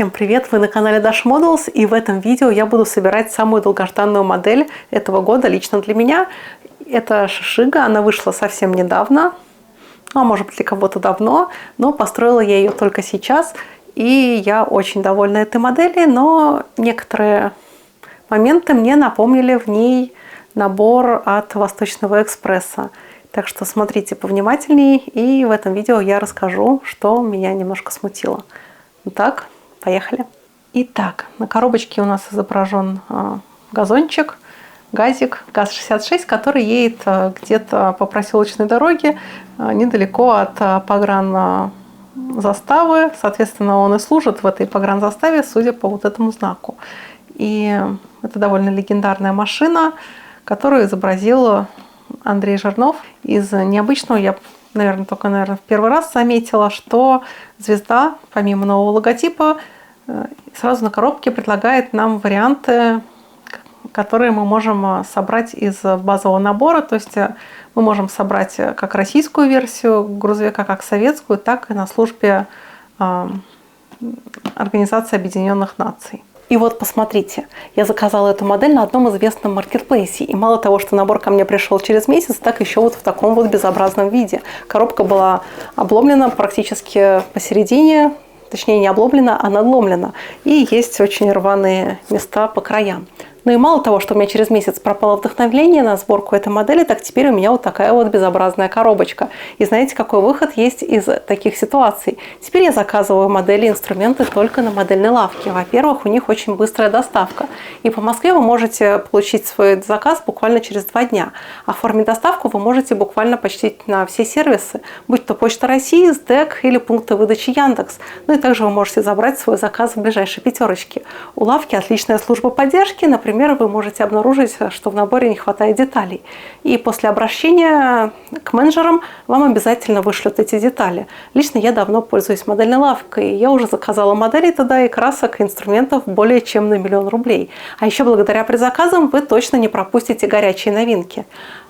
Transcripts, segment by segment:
Всем привет! Вы на канале Dash Models, и в этом видео я буду собирать самую долгожданную модель этого года лично для меня. Это Шишига, она вышла совсем недавно, ну, а может быть для кого-то давно, но построила я ее только сейчас, и я очень довольна этой моделью, но некоторые моменты мне напомнили в ней набор от Восточного экспресса. Так что смотрите повнимательней, и в этом видео я расскажу, что меня немножко смутило. Итак, поехали. Итак, на коробочке у нас изображен газончик, газик, ГАЗ-66, который едет где-то по проселочной дороге недалеко от погранзаставы. Соответственно, он и служит в этой погранзаставе, судя по вот этому знаку. И это довольно легендарная машина, которую изобразил Андрей Жирнов. Из необычного я, наверное, в первый раз заметила, что звезда, помимо нового логотипа, сразу на коробке предлагает нам варианты, которые мы можем собрать из базового набора. То есть мы можем собрать как российскую версию грузовика, как советскую, так и на службе Организации Объединенных Наций. И вот посмотрите, я заказала эту модель на одном известном маркетплейсе. И мало того, что набор ко мне пришел через месяц, так еще вот в таком вот безобразном виде. Коробка была обломлена практически посередине, точнее не обломлена, а надломлена. И есть очень рваные места по краям. Ну и мало того, что у меня через месяц пропало вдохновение на сборку этой модели, так теперь у меня вот такая вот безобразная коробочка. И знаете, какой выход есть из таких ситуаций? Теперь я заказываю модели и инструменты только на модельной лавке. Во-первых, у них очень быстрая доставка. И по Москве вы можете получить свой заказ буквально через 2 дня. Оформить доставку вы можете буквально почти на все сервисы, будь то Почта России, СДЭК или пункты выдачи Яндекс. Ну и также вы можете забрать свой заказ в ближайшей пятерочке. У лавки отличная служба поддержки. Например, вы можете обнаружить, что в наборе не хватает деталей. И после обращения к менеджерам вам обязательно вышлют эти детали. Лично я давно пользуюсь модельной лавкой. Я уже заказала модели туда и красок, и инструментов более чем на 1 000 000 рублей. А еще благодаря предзаказам вы точно не пропустите горячие новинки.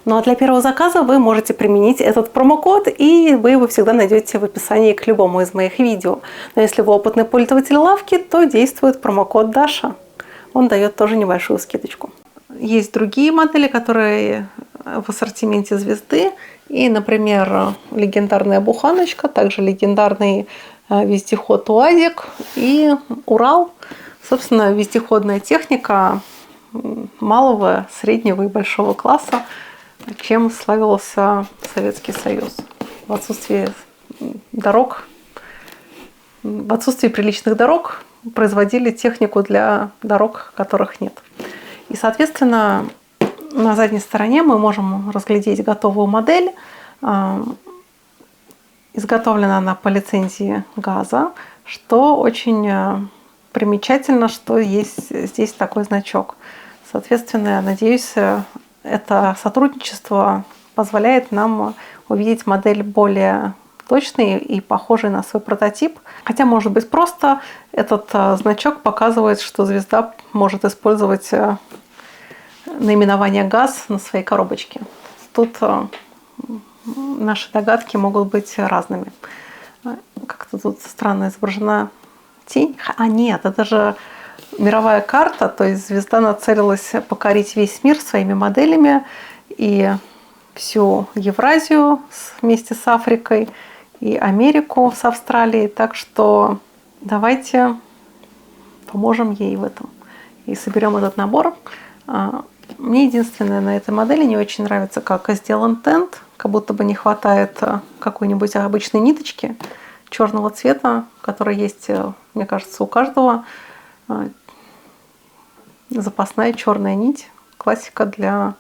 Ну а для первого заказа вы можете применить этот промокод, и вы его всегда найдете в описании к любому из моих видео. Но если вы опытный пользователь лавки, то действует промокод Даша. Он дает тоже небольшую скидочку. Есть другие модели, которые в ассортименте звезды. И, например, легендарная буханочка, также легендарный вездеход УАЗик и Урал. Собственно, вездеходная техника малого, среднего и большого класса, чем славился Советский Союз. В отсутствии дорог, в отсутствии приличных дорог производили технику для дорог, которых нет. И, соответственно, на задней стороне мы можем разглядеть готовую модель. Изготовлена она по лицензии ГАЗа, что очень примечательно, что есть здесь такой значок. Соответственно, я надеюсь, это сотрудничество позволяет нам увидеть модель более точный и похожий на свой прототип. Хотя, может быть, просто этот значок показывает, что звезда может использовать наименование ГАЗ на своей коробочке. Тут наши догадки могут быть разными. Как-то тут странно изображена тень. А нет, это же мировая карта, то есть звезда нацелилась покорить весь мир своими моделями и всю Евразию вместе с Африкой, и Америку с Австралией. Так что давайте поможем ей в этом и соберем этот набор. Мне единственное на этой модели не очень нравится, как сделан тент. Как будто бы не хватает какой-нибудь обычной ниточки черного цвета, которая есть, мне кажется, у каждого. Запасная черная нить. Классика для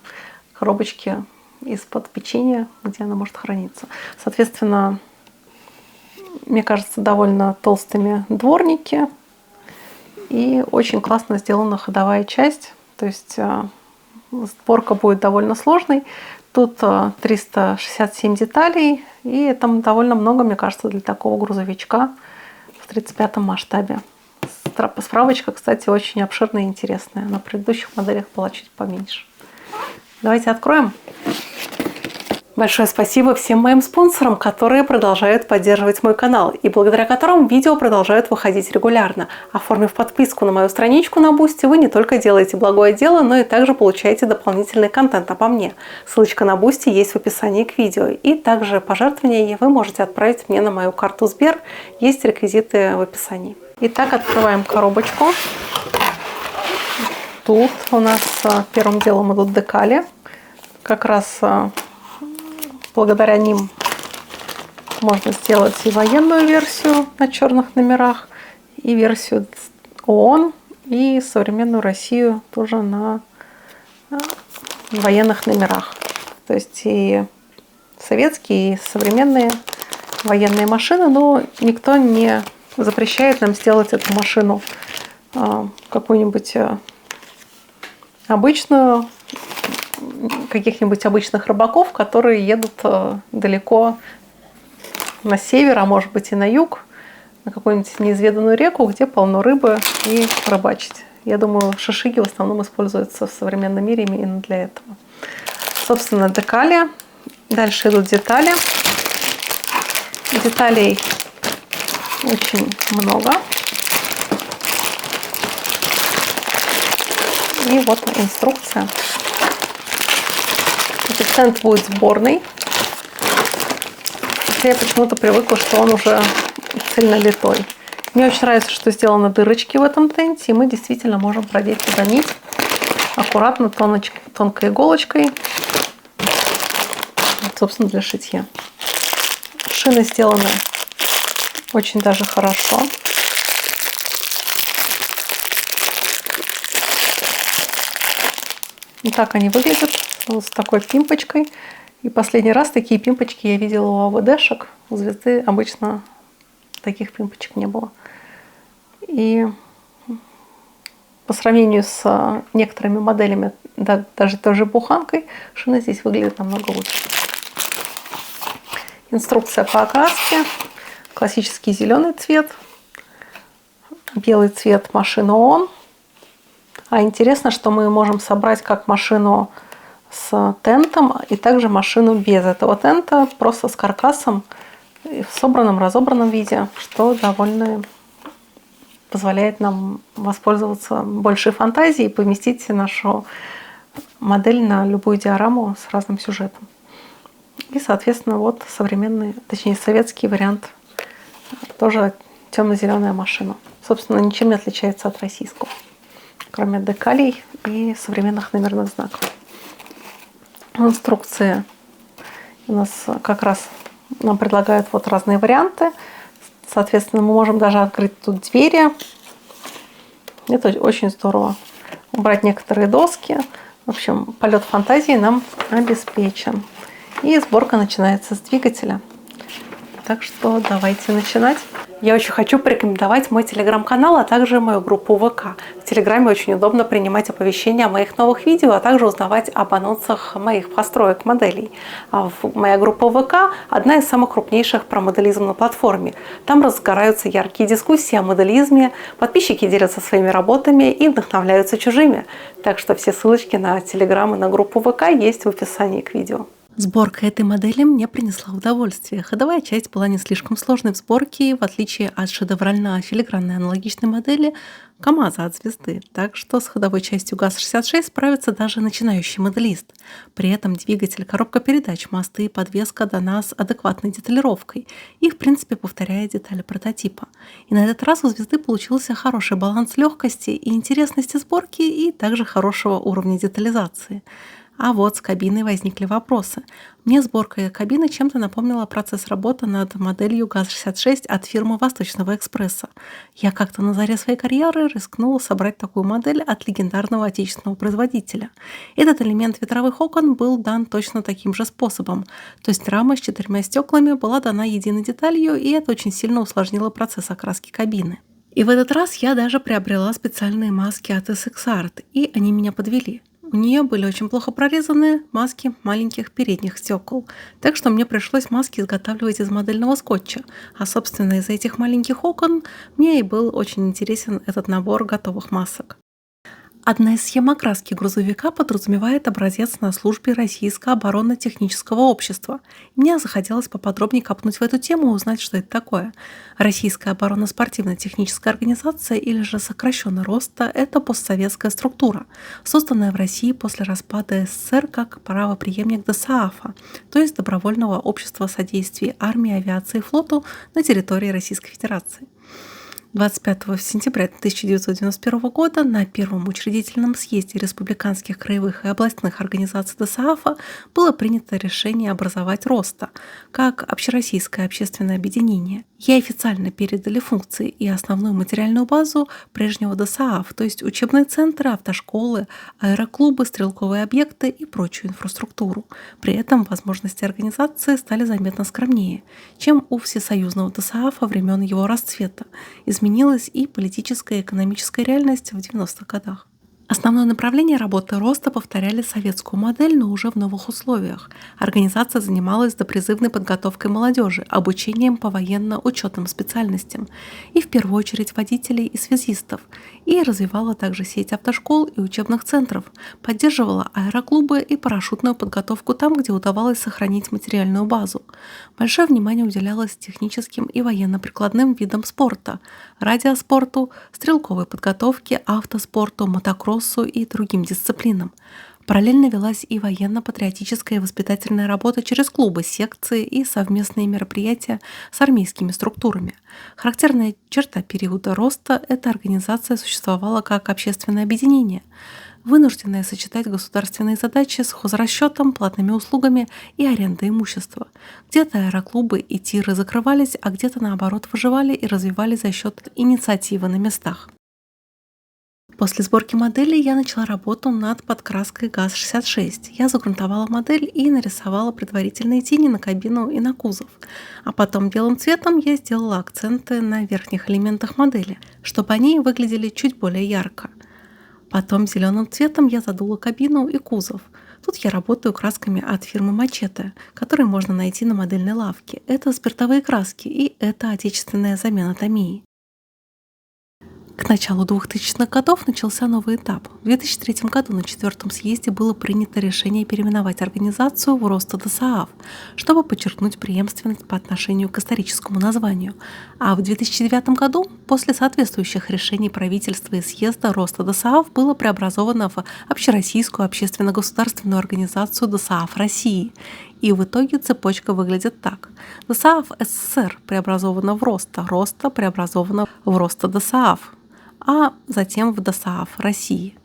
коробочки из-под печенья, где она может храниться. Соответственно, мне кажется, довольно толстыми дворники. И очень классно сделана ходовая часть. То есть сборка будет довольно сложной. Тут 367 деталей. И там довольно много, мне кажется, для такого грузовичка в 35-м масштабе. Справочка, кстати, очень обширная и интересная. На предыдущих моделях была чуть поменьше. Давайте откроем. Большое спасибо всем моим спонсорам, которые продолжают поддерживать мой канал и благодаря которым видео продолжают выходить регулярно. Оформив подписку на мою страничку на Boosty, вы не только делаете благое дело, но и также получаете дополнительный контент обо мне. Ссылочка на Boosty есть в описании к видео. И также пожертвования вы можете отправить мне на мою карту Сбер. Есть реквизиты в описании. Итак, открываем коробочку. Тут у нас первым делом идут декали. Как раз благодаря ним можно сделать и военную версию на черных номерах, и версию ООН, и современную Россию тоже на военных номерах. То есть и советские, и современные военные машины, но никто не запрещает нам сделать эту машину какую-нибудь обычную, каких-нибудь обычных рыбаков, которые едут далеко на север, а может быть и на юг, на какую-нибудь неизведанную реку, где полно рыбы, и рыбачить. Я думаю, шишиги в основном используются в современном мире именно для этого. Собственно, декали. Дальше идут детали. Деталей очень много. И вот инструкция. Тент будет сборный. Хотя я почему-то привыкла, что он уже сильно литой. Мне очень нравится, что сделаны дырочки в этом тенте, и мы действительно можем продеть туда нить аккуратно, тонкой иголочкой, собственно, для шитья. Шины сделаны очень даже хорошо. И так они выглядят, вот с такой пимпочкой. И последний раз такие пимпочки я видела у АВДшек. У Звезды обычно таких пимпочек не было. И по сравнению с некоторыми моделями, даже той же буханкой, шины здесь выглядят намного лучше. Инструкция по окраске. Классический зеленый цвет. Белый цвет машины ООН. А интересно, что мы можем собрать как машину с тентом и также машину без этого тента, просто с каркасом в собранном, разобранном виде, что довольно позволяет нам воспользоваться большей фантазией и поместить нашу модель на любую диораму с разным сюжетом. И, соответственно, вот современный, точнее советский вариант, тоже темно-зеленая машина. Собственно, ничем не отличается от российского, кроме декалей и современных номерных знаков. В инструкции у нас как раз нам предлагают вот разные варианты. Соответственно, мы можем даже открыть тут двери. Это очень здорово. Убрать некоторые доски. В общем, полет фантазии нам обеспечен. И сборка начинается с двигателя. Так что давайте начинать. Я очень хочу порекомендовать мой телеграм-канал, а также мою группу ВК. В телеграме очень удобно принимать оповещения о моих новых видео, а также узнавать об анонсах моих построек моделей. Моя группа ВК – одна из самых крупнейших про моделизм на платформе. Там разгораются яркие дискуссии о моделизме, подписчики делятся своими работами и вдохновляются чужими. Так что все ссылочки на телеграм и на группу ВК есть в описании к видео. Сборка этой модели мне принесла удовольствие. Ходовая часть была не слишком сложной в сборке, в отличие от шедеврально-филигранной аналогичной модели КамАЗа от Звезды. Так что с ходовой частью ГАЗ-66 справится даже начинающий моделист. При этом двигатель, коробка передач, мосты и подвеска дана с адекватной деталировкой. И, в принципе, повторяет детали прототипа. И на этот раз у Звезды получился хороший баланс легкости и интересности сборки, и также хорошего уровня детализации. А вот с кабиной возникли вопросы. Мне сборка кабины чем-то напомнила процесс работы над моделью ГАЗ-66 от фирмы Восточного экспресса. Я как-то на заре своей карьеры рискнула собрать такую модель от легендарного отечественного производителя. Этот элемент ветровых окон был дан точно таким же способом. То есть рама с 4 стеклами была дана единой деталью, и это очень сильно усложнило процесс окраски кабины. И в этот раз я даже приобрела специальные маски от SX Art, и они меня подвели. У нее были очень плохо прорезаны маски маленьких передних стекол, так что мне пришлось маски изготавливать из модельного скотча, а собственно из-за этих маленьких окон мне и был очень интересен этот набор готовых масок. Одна из схем окраски грузовика подразумевает образец на службе Российского оборонно-технического общества. Мне захотелось поподробнее копнуть в эту тему и узнать, что это такое. Российская оборонно-спортивно-техническая организация, или же сокращенно РОСТА, это постсоветская структура, созданная в России после распада СССР как правопреемник ДОСААФа, то есть Добровольного общества содействия армии, авиации и флоту на территории Российской Федерации. 25 сентября 1991 года на Первом учредительном съезде республиканских краевых и областных организаций ДОСААФа было принято решение образовать РОСТА как общероссийское общественное объединение. Ей официально передали функции и основную материальную базу прежнего ДОСААФ, то есть учебные центры, автошколы, аэроклубы, стрелковые объекты и прочую инфраструктуру. При этом возможности организации стали заметно скромнее, чем у всесоюзного ДОСААФа времен его расцвета. Изменилась и политическая и экономическая реальность в 90-х годах. Основное направление работы РОСТА повторяли советскую модель, но уже в новых условиях. Организация занималась допризывной подготовкой молодежи, обучением по военно-учетным специальностям и в первую очередь водителей и связистов, и развивала также сеть автошкол и учебных центров, поддерживала аэроклубы и парашютную подготовку там, где удавалось сохранить материальную базу. Большое внимание уделялось техническим и военно-прикладным видам спорта, радиоспорту, стрелковой подготовке, автоспорту, мотокроссу и другим дисциплинам. Параллельно велась и военно-патриотическая и воспитательная работа через клубы, секции и совместные мероприятия с армейскими структурами. Характерная черта периода роста – эта организация существовала как общественное объединение, вынужденное сочетать государственные задачи с хозрасчетом, платными услугами и арендой имущества. Где-то аэроклубы и тиры закрывались, а где-то наоборот выживали и развивались за счет инициативы на местах. После сборки модели я начала работу над подкраской ГАЗ-66. Я загрунтовала модель и нарисовала предварительные тени на кабину и на кузов. А потом белым цветом я сделала акценты на верхних элементах модели, чтобы они выглядели чуть более ярко. Потом зеленым цветом я задула кабину и кузов. Тут я работаю красками от фирмы Мачете, которые можно найти на модельной лавке. Это спиртовые краски, и это отечественная замена Тamiya. К началу 2000-х годов начался новый этап. В 2003 году на 4-м съезде было принято решение переименовать организацию в РОСТА ДОСААФ, чтобы подчеркнуть преемственность по отношению к историческому названию. А в 2009 году, после соответствующих решений правительства и съезда, РОСТА ДОСААФ было преобразовано в Общероссийскую общественно-государственную организацию ДОСААФ России. И в итоге цепочка выглядит так. ДОСААФ СССР преобразовано в РОСТА, РОСТА преобразовано в РОСТА ДОСААФ, а затем в ДОСААФ России.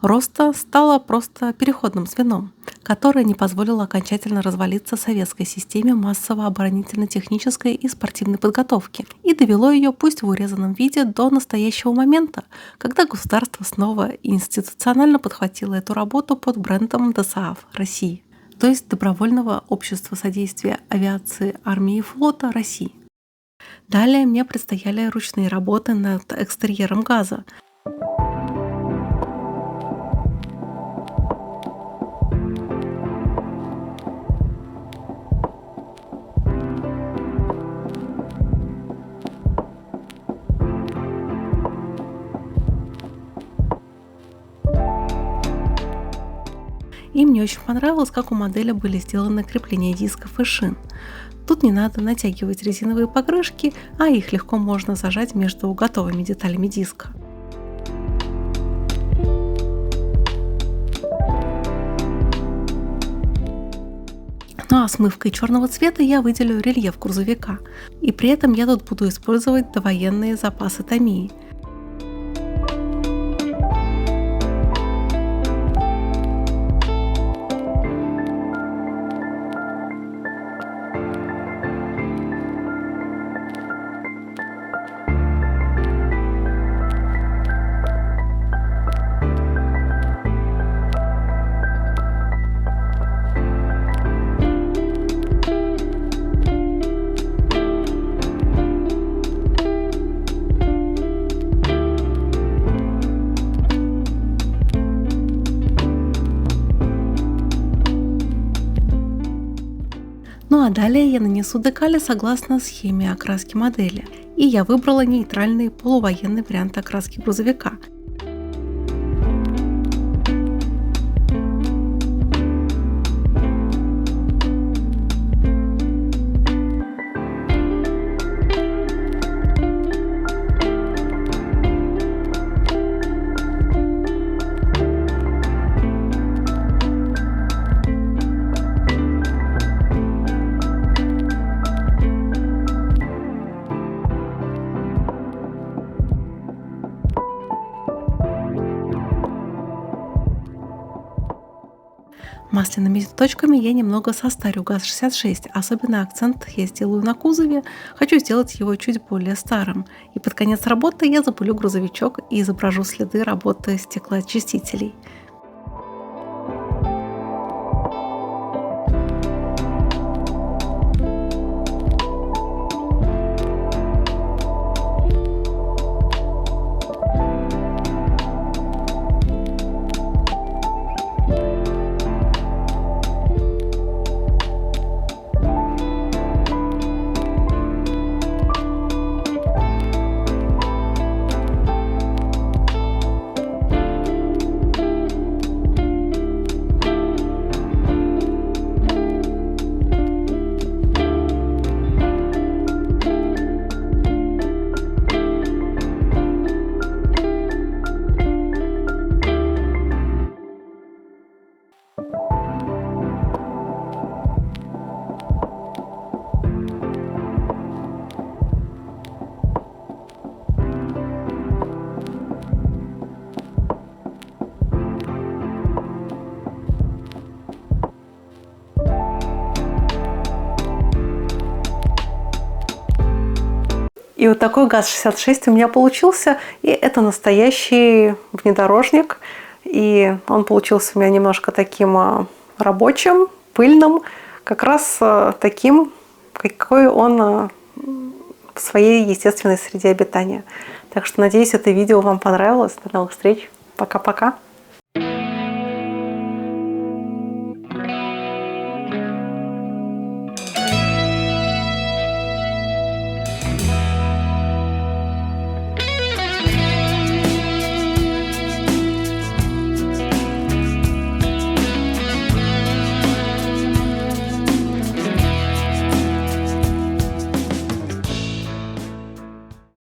РОСТА стала просто переходным звеном, которое не позволило окончательно развалиться советской системе массово-оборонительно-технической и спортивной подготовки и довело ее, пусть в урезанном виде, до настоящего момента, когда государство снова институционально подхватило эту работу под брендом ДОСААФ России, то есть Добровольного общества содействия авиации, армии и флота России. Далее мне предстояли ручные работы над экстерьером ГАЗа. И мне очень понравилось, как у модели были сделаны крепления дисков и шин. Тут не надо натягивать резиновые покрышки, а их легко можно зажать между готовыми деталями диска. Ну а смывкой черного цвета я выделю рельеф грузовика. И при этом я тут буду использовать довоенные запасы Tamiya. Ну а далее я нанесу декали согласно схеме окраски модели. И я выбрала нейтральный полувоенный вариант окраски грузовика. Масляными точками я немного состарю ГАЗ-66, особенно акцент я сделаю на кузове, хочу сделать его чуть более старым. И под конец работы я запылю грузовичок и изображу следы работы стеклоочистителей. И вот такой ГАЗ-66 у меня получился. И это настоящий внедорожник. И он получился у меня немножко таким рабочим, пыльным. Как раз таким, какой он в своей естественной среде обитания. Так что надеюсь, это видео вам понравилось. До новых встреч. Пока-пока.